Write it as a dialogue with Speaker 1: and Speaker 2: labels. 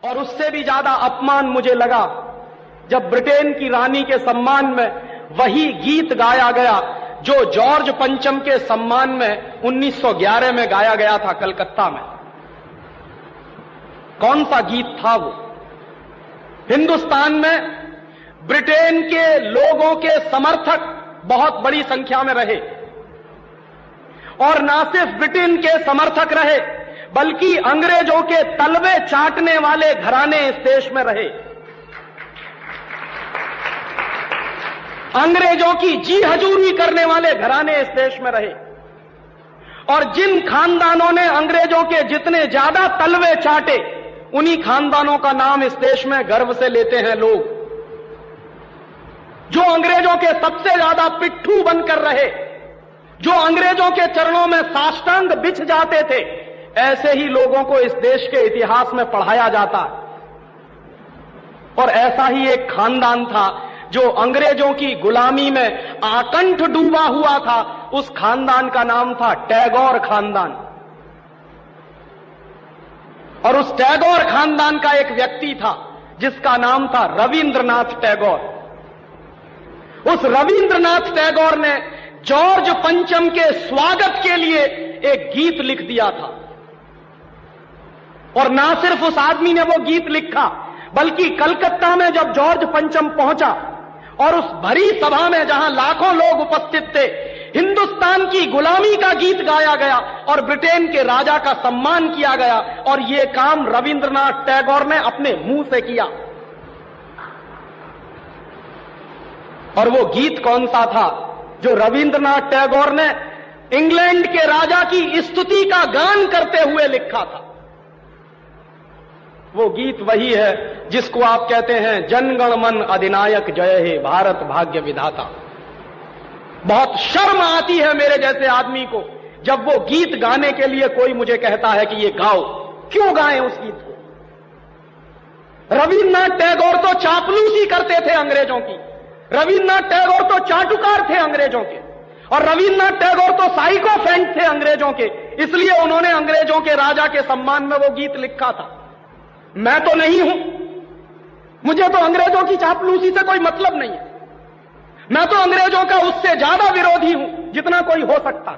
Speaker 1: और उससे भी ज्यादा अपमान मुझे लगा जब ब्रिटेन की रानी के सम्मान में वही गीत गाया गया जो जॉर्ज पंचम के सम्मान में 1911 में गाया गया था कलकत्ता में। कौन सा गीत था वो? हिंदुस्तान में ब्रिटेन के लोगों के समर्थक बहुत बड़ी संख्या में रहे, और ना सिर्फ ब्रिटेन के समर्थक रहे बल्कि अंग्रेजों के तलवे चाटने वाले घराने इस देश में रहे। अंग्रेजों की जी हजूरी करने वाले घराने इस देश में रहे, और जिन खानदानों ने अंग्रेजों के जितने ज्यादा तलवे चाटे उन्हीं खानदानों का नाम इस देश में गर्व से लेते हैं लोग। जो अंग्रेजों के सबसे ज्यादा पिट्ठू बनकर रहे, जो अंग्रेजों के चरणों में साष्टांग बिछ जाते थे, ऐसे ही लोगों को इस देश के इतिहास में पढ़ाया जाता। और ऐसा ही एक खानदान था जो अंग्रेजों की गुलामी में आकंठ डूबा हुआ था। उस खानदान का नाम था टैगोर खानदान। और उस टैगोर खानदान का एक व्यक्ति था जिसका नाम था रविंद्रनाथ टैगोर। उस रविंद्रनाथ टैगोर ने जॉर्ज पंचम के स्वागत के लिए एक गीत लिख दिया था। और ना सिर्फ उस आदमी ने वो गीत लिखा, बल्कि कलकत्ता में जब जॉर्ज पंचम पहुंचा और उस भरी सभा में जहां लाखों लोग उपस्थित थे, हिंदुस्तान की गुलामी का गीत गाया गया और ब्रिटेन के राजा का सम्मान किया गया। और यह काम रविंद्रनाथ टैगोर ने अपने मुंह से किया। और वो गीत कौन सा था जो रविंद्रनाथ टैगोर ने इंग्लैंड के राजा की स्तुति का गान करते हुए लिखा था? वो गीत वही है जिसको आप कहते हैं जनगण मन अधिनायक जय हे भारत भाग्य विधाता। बहुत शर्म आती है मेरे जैसे आदमी को जब वो गीत गाने के लिए कोई मुझे कहता है कि ये गाओ। क्यों गाएं उस गीत को? रविन्द्रनाथ टैगोर तो चापलूसी करते थे अंग्रेजों की, रविन्द्रनाथ टैगोर तो चाटुकार थे अंग्रेजों के, और रविन्द्रनाथ टैगोर तो साइकोफेंट थे अंग्रेजों के। इसलिए उन्होंने अंग्रेजों के राजा के सम्मान में वो गीत लिखा था। मैं तो नहीं हूं, मुझे तो अंग्रेजों की चापलूसी से कोई मतलब नहीं है। मैं तो अंग्रेजों का उससे ज्यादा विरोधी हूं जितना कोई हो सकता।